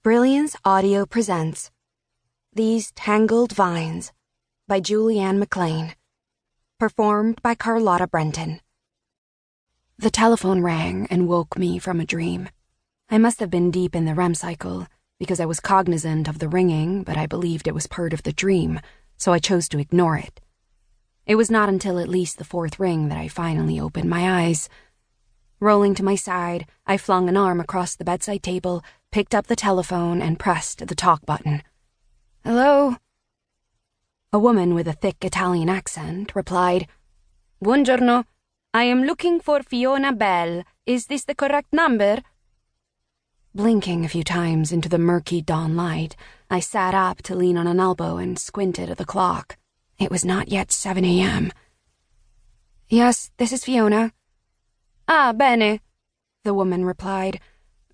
Brilliance Audio presents These Tangled Vines by Julianne MacLean, performed by Carlotta Brenton. The telephone rang and woke me from a dream. I must have been deep in the REM cycle because I was cognizant of the ringing, but I believed it was part of the dream, so I chose to ignore it. It was not until at least the fourth ring that I finally opened my eyes. Rolling to my side, I flung an arm across the bedside table, picked up the telephone, and pressed the talk button. "Hello?" A woman with a thick Italian accent replied, "Buongiorno. I am looking for Fiona Bell. Is this the correct number?" Blinking a few times into the murky dawn light, I sat up to lean on an elbow and squinted at the clock. It was not yet 7 a.m. "Yes, this is Fiona." "Ah, bene," the woman replied.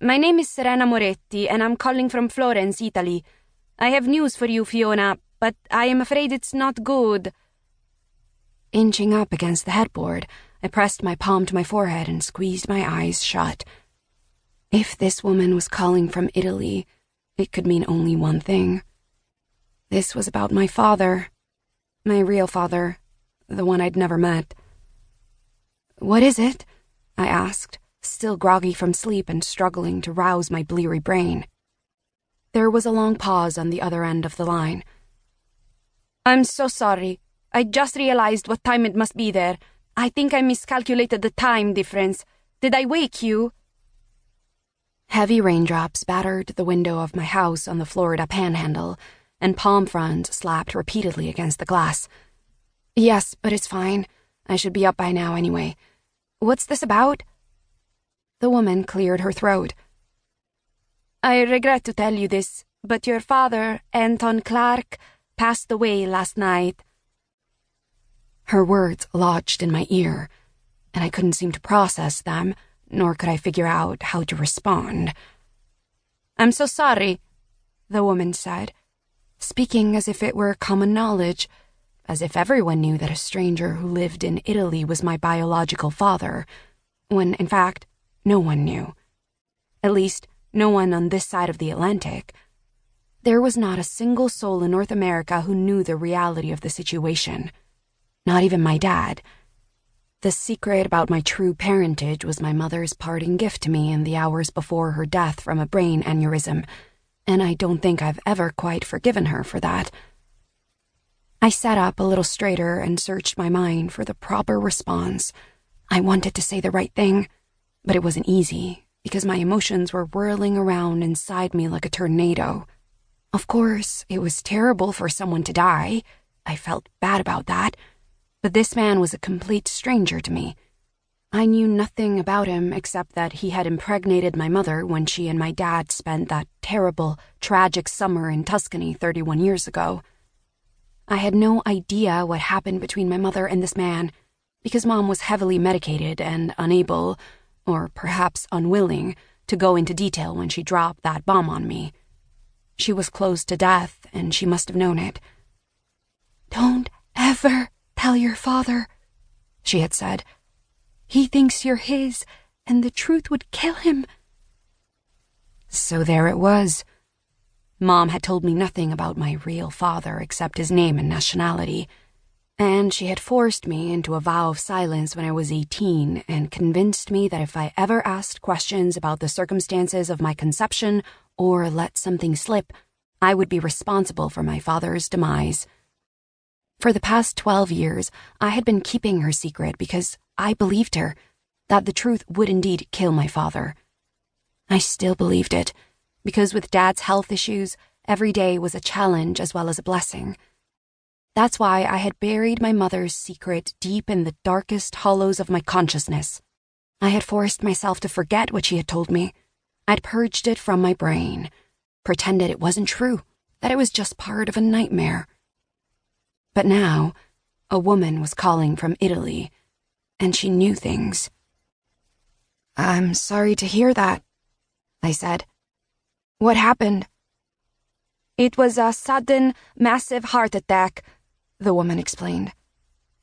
"My name is Serena Moretti, and I'm calling from Florence, Italy. I have news for you, Fiona, but I am afraid it's not good." Inching up against the headboard, I pressed my palm to my forehead and squeezed my eyes shut. If this woman was calling from Italy, it could mean only one thing. This was about my father. My real father, the one I'd never met. "What is it?" I asked, still groggy from sleep and struggling to rouse my bleary brain. There was a long pause on the other end of the line. "I'm so sorry. I just realized what time it must be there. I think I miscalculated the time difference. Did I wake you?" Heavy raindrops battered the window of my house on the Florida Panhandle, and palm fronds slapped repeatedly against the glass. "Yes, but it's fine. I should be up by now anyway. What's this about?" The woman cleared her throat. "I regret to tell you this, but your father, Anton Clark, passed away last night." Her words lodged in my ear, and I couldn't seem to process them, nor could I figure out how to respond. "I'm so sorry," the woman said, speaking as if it were common knowledge, as if everyone knew that a stranger who lived in Italy was my biological father, when, in fact, no one knew. At least, no one on this side of the Atlantic. There was not a single soul in North America who knew the reality of the situation. Not even my dad. The secret about my true parentage was my mother's parting gift to me in the hours before her death from a brain aneurysm, and I don't think I've ever quite forgiven her for that. I sat up a little straighter and searched my mind for the proper response. I wanted to say the right thing, but it wasn't easy because my emotions were whirling around inside me like a tornado. Of course, it was terrible for someone to die. I felt bad about that. But this man was a complete stranger to me. I knew nothing about him except that he had impregnated my mother when she and my dad spent that terrible, tragic summer in Tuscany 31 years ago. I had no idea what happened between my mother and this man, because Mom was heavily medicated and unable, or perhaps unwilling, to go into detail when she dropped that bomb on me. She was close to death, and she must have known it. "Don't ever tell your father," she had said. "He thinks you're his, and the truth would kill him." So there it was. Mom had told me nothing about my real father except his name and nationality, and she had forced me into a vow of silence when I was 18 and convinced me that if I ever asked questions about the circumstances of my conception or let something slip, I would be responsible for my father's demise. For the past 12 years, I had been keeping her secret because I believed her, that the truth would indeed kill my father. I still believed it, because with Dad's health issues, every day was a challenge as well as a blessing. That's why I had buried my mother's secret deep in the darkest hollows of my consciousness. I had forced myself to forget what she had told me. I'd purged it from my brain, pretended it wasn't true, that it was just part of a nightmare. But now, a woman was calling from Italy, and she knew things. "I'm sorry to hear that," I said. "What happened?" "It was a sudden, massive heart attack," the woman explained.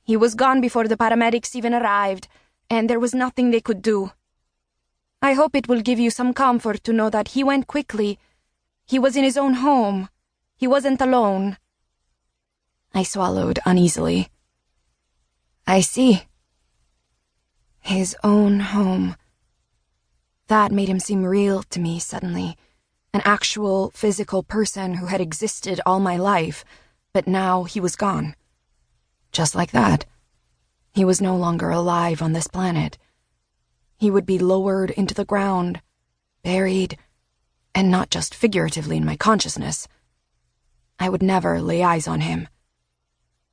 "He was gone before the paramedics even arrived, and there was nothing they could do. I hope it will give you some comfort to know that he went quickly. He was in his own home. He wasn't alone. I swallowed uneasily. I see. His own home. That made him seem real to me suddenly. An actual, physical person who had existed all my life, but now he was gone. Just like that. He was no longer alive on this planet. He would be lowered into the ground, buried, and not just figuratively in my consciousness. I would never lay eyes on him.